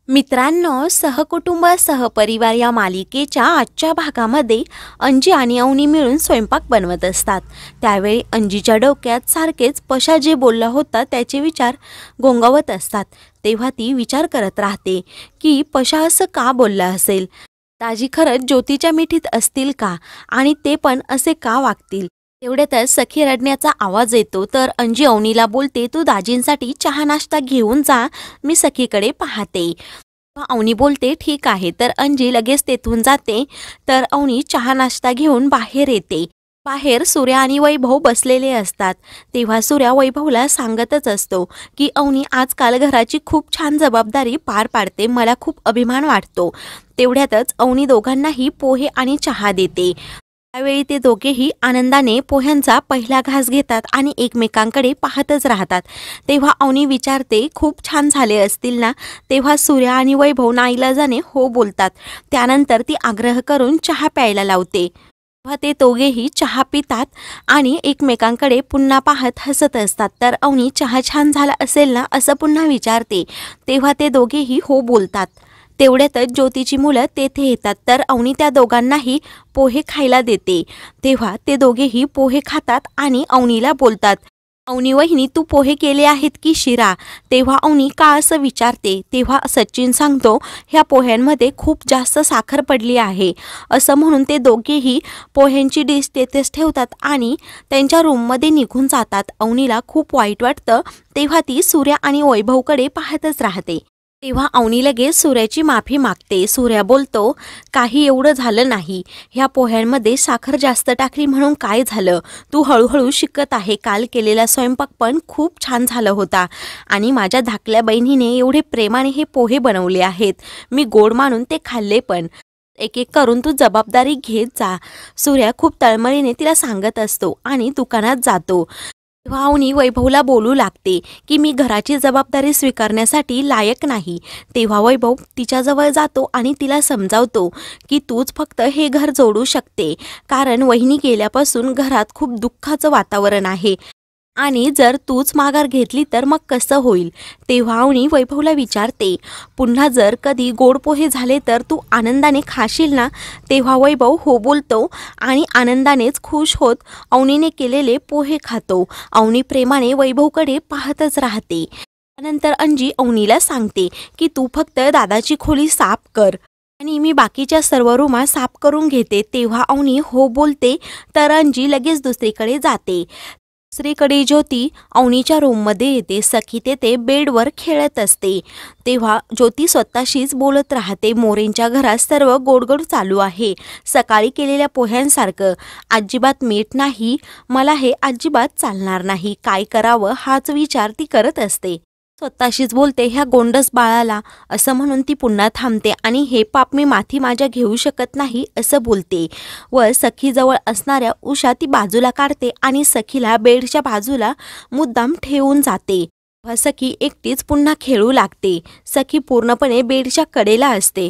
मित्रांनो, सहकुटुंब सहपरिवार या मालिकेच्या आजच्या भागामध्ये अंजी आणि अवनी मिळून स्वयंपाक बनवत असतात। त्यावेळी अंजीच्या डोक्यात सारखेच पशा जे बोलला होता त्याचे विचार गोंगावत असतात। तेव्हा ती विचार करत राहते की पशा असं का बोलला असेल, दाजी खरंच ज्योतीच्या मिठीत असतील का, आणि ते पण असे का वागतील। तेवढ्यातच सखी रडण्याचा आवाज येतो तर अंजी अवनीला बोलते, तू दाजींसाठी चहा नाश्ता घेऊन जा, मी सखीकडे पाहते। अवनी बोलते ठीक आहे, तर अंजी लगेच तेथून जाते। तर अवनी चहा नाश्ता घेऊन बाहेर येते। बाहेर सूर्या आणि वैभव बसलेले असतात। तेव्हा सूर्या वैभवला सांगतच असतो की अवनी आजकाल घराची खूप छान जबाबदारी पार पाडते, मला खूप अभिमान वाटतो। तेवढ्यातच अवनी दोघांनाही पोहे आणि चहा देते। त्यावेळी ते दोघेही आनंदाने पोह्यांचा पहिला घास घेतात आणि एकमेकांकडे पाहतच राहतात। तेव्हा अवनी विचारते, खूप छान झाले असतील ना। तेव्हा सूर्या आणि वैभव नाईलाजाने हो बोलतात। त्यानंतर ती आग्रह करून चहा प्यायला लावते। तेव्हा ते दोघेही चहा पितात आणि एकमेकांकडे पुन्हा पाहत हसत असतात। तर अवनी चहा छान झाला असेल ना असं पुन्हा विचारते। तेव्हा ते दोघेही हो बोलतात। तेवढ्यातच ज्योतीची मुलं तेथे येतात तर अवनी त्या दोघांनाही पोहे खायला देते। तेव्हा ते दोघेही पोहे खातात आणि अवनीला बोलतात, अवनी वहिनी तू पोहे केले आहेत की शिरा। तेव्हा अवनी का असं विचारते। तेव्हा सचिन सांगतो, ह्या पोह्यांमध्ये खूप जास्त साखर पडली आहे। असं म्हणून ते दोघेही पोह्यांची डिश तेथेच ठेवतात आणि त्यांच्या रूममध्ये निघून जातात। अवनीला खूप वाईट वाटतं। तेव्हा ती सूर्या आणि वैभवकडे पाहतच राहते। तेव्हा अवनी लगेच सूर्याची माफी मागते। सूर्या बोलतो, काही एवढं झालं नाही, ह्या पोह्यांमध्ये साखर जास्त टाकली म्हणून काय झालं, तू हळूहळू शिकत आहे। काल केलेला स्वयंपाक पण खूप छान झाला होता आणि माझ्या धाकल्या बहिणीने एवढे प्रेमाने हे पोहे बनवले आहेत, मी गोड मानून ते खाल्ले पण। एक एक करून तू जबाबदारी घेत जा। सूर्या खूप तळमळीने तिला सांगत असतो आणि दुकानात जातो। तेव्हा अवनी वैभवला बोलू लागते की मी घराची जबाबदारी स्वीकारण्यासाठी लायक नाही। तेव्हा वैभव तिच्याजवळ जातो आणि तिला समजावतो की तूच फक्त हे घर जोडू शकते, कारण वहिनी गेल्यापासून घरात खूप दुःखाचं वातावरण आहे आणि जर तूच माघार घेतली तर मग कसं होईल। तेव्हा अवनी वैभवला विचारते, पुन्हा जर कधी गोड पोहे झाले तर तू आनंदाने खाशील ना। तेव्हा वैभव हो बोलतो आणि आनंदानेच खुश होत अवनीने केलेले पोहे खातो। अवनी प्रेमाने वैभवकडे पाहतच राहते। त्यानंतर अंजी अवनीला सांगते की तू फक्त दादाची खोली साफ कर आणि मी बाकीच्या सर्व रूमा साफ करून घेते। तेव्हा अवनी हो बोलते तर अंजी लगेच दुसरीकडे जाते। दुसरीकडे ज्योती अवनीच्या रूममध्ये येते। सखी तेथे बेडवर खेळत असते। तेव्हा ज्योती स्वतःशीच बोलत राहते, मोरेंच्या घरात सर्व गोडगोड चालू आहे, सकाळी केलेल्या पोह्यांसारखं। अजिबात मीठ नाही, मला हे अजिबात चालणार नाही, काय करावं हाच विचार ती करत असते। स्वतःशीच बोलते, ह्या गोंडस बाळाला, असं म्हणून ती पुन्हा थांबते आणि हे पाप मी माथी माझ्या घेऊ शकत नाही असं बोलते। व सखीजवळ असणाऱ्या उशा ती बाजूला काढते आणि सखीला बेडच्या बाजूला मुद्दाम ठेवून जाते। तेव्हा सखी एकटीच पुन्हा खेळू लागते। सखी पूर्णपणे बेडच्या कडेला असते।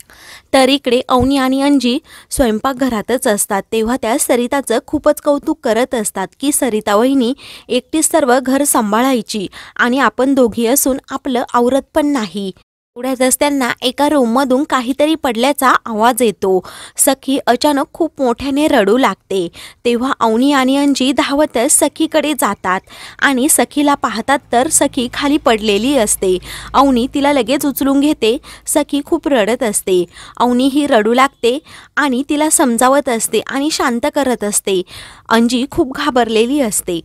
तर इकडे अवनी आणि अंजी स्वयंपाकघरातच असतात। तेव्हा त्या सरिताचं खूपच कौतुक करत असतात की सरिता वहिनी एकटीच सर्व घर सांभाळायची आणि आपण दोघी असून आपलं आवरत पण नाही। तेवढ्यातच त्यांना एका रूममधून काहीतरी पडल्याचा आवाज येतो। सखी अचानक खूप मोठ्याने रडू लागते। तेव्हा अवनी आणि अंजी धावतच सखीकडे जातात आणि सखीला पाहतात तर सखी खाली पडलेली असते। अवनी तिला लगेच उचलून घेते। सखी खूप रडत असते। अवनी ही रडू लागते आणि तिला समजावत असते आणि शांत करत असते। अंजी खूप घाबरलेली असते।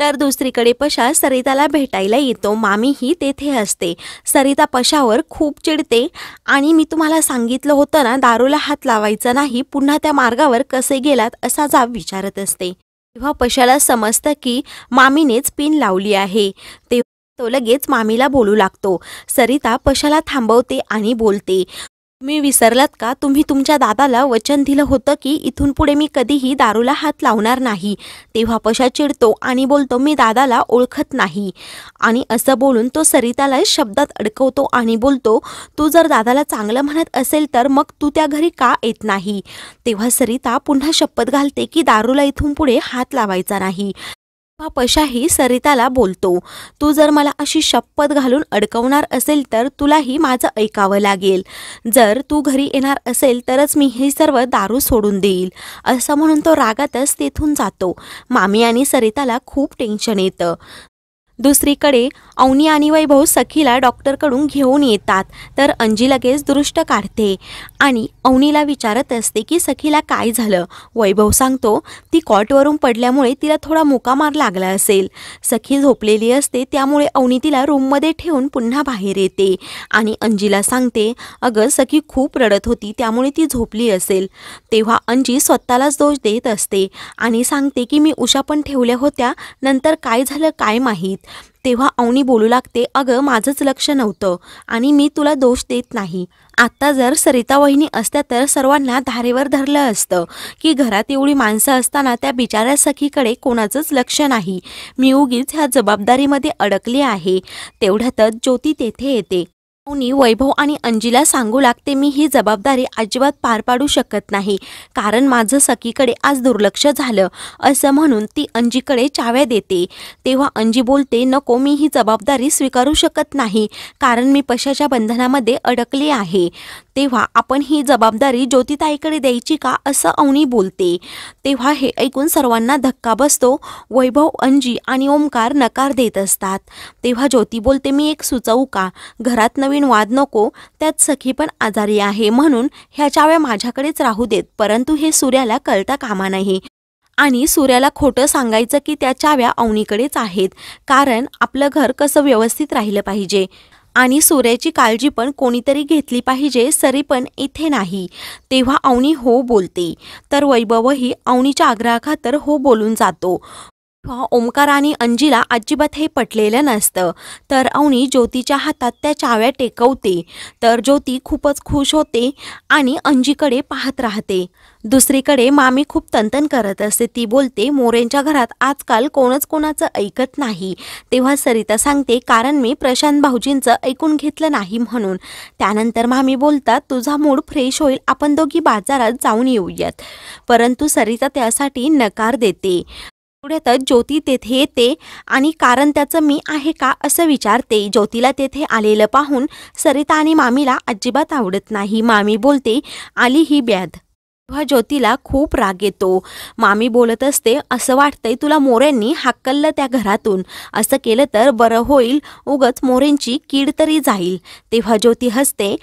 तर दुसरीकडे पशा सरिताला भेटायला येतो। मामी ही तेथे असते। सरिता पशावर खूप चिडते आणि मी तुम्हाला सांगितलं होतं ना, दारूला हात लावायचा नाही, पुन्हा त्या मार्गावर कसे गेलात असा जाब विचारत असते। तेव्हा पशाला समजतं की मामीनेच पिन लावली आहे। तेव्हा तो लगेच मामीला बोलू लागतो। सरिता पशाला थांबवते आणि बोलते, तुम्ही विसरलात का, तुम्ही तुमच्या दादाला वचन दिलं होतं की इथून पुढे मी कधीही दारूला हात लावणार नाही। तेव्हा पशा चिडतो आणि बोलतो, मी दादाला ओळखत नाही, आणि असं बोलून तो सरिताला शब्दात अडकवतो आणि बोलतो, तू जर दादाला चांगलं म्हणत असेल तर मग तू त्या घरी का येत नाही। तेव्हा सरिता पुन्हा शपथ घालते की दारूला इथून पुढे हात लावायचा नाही। हा पशाही सरिताला बोलतो, तू जर मला अशी शपथ घालून अडकवणार असेल तर तुलाही माझं ऐकावं लागेल. जर तू घरी येणार असेल तरच मी हे सर्व दारू सोडून देईल. असं म्हणून तो रागातच तेथून जातो. मामी आणि सरिताला खूप टेन्शन येतं. दुसरीकडे अवनी आणि वैभव सखीला डॉक्टरकडून घेऊन येतात. तर अंजी लगेच दृष्ट काढते आणि अवनीला विचारत असते की सखीला काय झालं. वैभव सांगतो, ती कॉटवरून पडल्यामुळे तिला थोडा मुकामार लागला असेल. सखी झोपलेली असते त्यामुळे अवनी तिला रूममध्ये ठेवून पुन्हा बाहेर येते आणि अंजीला सांगते, अगं सखी खूप रडत होती त्यामुळे ती झोपली असेल. तेव्हा अंजी स्वतःलाच दोष देत असते आणि सांगते की मी उशा पण ठेवल्या होत्या, नंतर काय झालं काय माहीत. तेव्हा अवनी बोलू लागते, अगं माझंच लक्ष नव्हतं आणि मी तुला दोष देत नाही. आता जर सरिता वहिनी असत्या तर सर्वांना धारेवर धरलं असतं की घरात एवढी माणसं असताना त्या बिचाऱ्या सखीकडे कोणाचंच लक्ष नाही. मी उगीच ह्या जबाबदारीमध्ये अडकली आहे. तेवढ्यातच ज्योती तेथे येते. अवनी वैभव आणि अंजीला सांगू लागते, मी ही जबाबदारी अजिबात पार पाडू शकत नाही कारण माझं सखीकडे आज दुर्लक्ष झालं. असं म्हणून ती अंजीकडे चाव्या देते. तेव्हा अंजी बोलते, नको, मी ही जबाबदारी स्वीकारू शकत नाही कारण मी पशाच्या बंधनामध्ये अडकली आहे. तेव्हा आपण ही जबाबदारी ज्योतिताईकडे द्यायची का, असं अवनी बोलते. तेव्हा हे ऐकून सर्वांना धक्का बसतो. वैभव, अंजी आणि ओमकार नकार देत असतात. तेव्हा ज्योती बोलते, मी एक सुचवू का, घरात नवीन वाद नको, त्यात सखी पण आजारी आहे म्हणून ह्या चाव्या माझ्याकडेच राहू देत, परंतु हे सूर्याला कळता कामा नये आणि सूर्याला खोटं सांगायचं की त्या चाव्या अवनीकडेच आहेत, कारण आपलं घर कसं व्यवस्थित राहिलं पाहिजे आणि सूर्याची काळजी पण कोणीतरी घेतली पाहिजे, सरी पण इथे नाही. तेव्हा अवनी हो बोलते. तर वैभवही अवनीच्या आग्रहाखातर हो बोलून जातो. ओमकार आणि अंजीला अजिबात हे पटलेलं नसतं. तर अवनी ज्योतीच्या हातात त्या चाव्या टेकवते. तर ज्योती खूपच खुश होते आणि अंजीकडे पाहत राहते. दुसरीकडे मामी खूप तनतन करत असते. ती बोलते, मोरेंच्या घरात आजकाल कोणच कोणाचं ऐकत नाही. तेव्हा सरिता सांगते, कारण मी प्रशांत भाऊजींचं ऐकून घेतलं नाही म्हणून. त्यानंतर मामी बोलतात, तुझा मूड फ्रेश होईल, आपण दोघी बाजारात जाऊन येऊयात. परंतु सरिता त्यासाठी नकार देते. पुढ्यातच ज्योती तेथे येते आणि कारण त्याचं मी आहे का असं विचारते. ज्योतीला तेथे आलेलं पाहून सरिता आणि मामीला अजिबात आवडत नाही. मामी बोलते, आली ही ब्याद. तेव्हा ज्योतीला खूप राग येतो. मामी बोलत असते, असं वाटतंय तुला मोरेंनी हाकललं त्या घरातून. असं केलं तर बरं होईल, उगच मोरेंची कीड तरी जाईल. तेव्हा ज्योती हसते.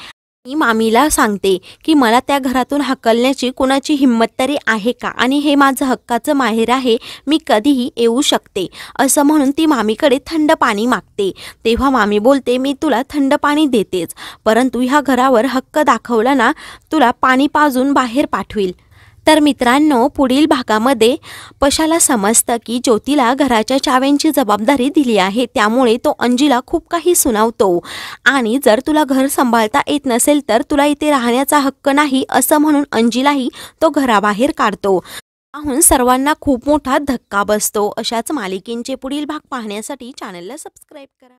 मी मामीला सांगते की मला त्या घरातून हकलण्याची कुणाची हिंमत तरी आहे का, आणि हे माझं हक्काचं माहेर आहे, मी कधीही येऊ शकते. असं म्हणून ती मामीकडे थंड पाणी मागते. तेव्हा मामी बोलते, मी तुला थंड पाणी देतेच, परंतु ह्या घरावर हक्क दाखवला ना, तुला पाणी पाजून बाहेर पाठवील. तर मित्रांनो, पुढील भागामध्ये पशाला समजतं की ज्योतीला घराच्या चाव्यांची जबाबदारी दिली आहे, त्यामुळे तो अंजीला खूप काही सुनावतो आणि जर तुला घर सांभाळता येत नसेल तर तुला इथे राहण्याचा हक्क नाही, असं म्हणून अंजीलाही तो घराबाहेर काढतो. पाहून सर्वांना खूप मोठा धक्का बसतो. अशाच मालिकेंचे पुढील भाग पाहण्यासाठी चॅनलला सबस्क्राईब करा.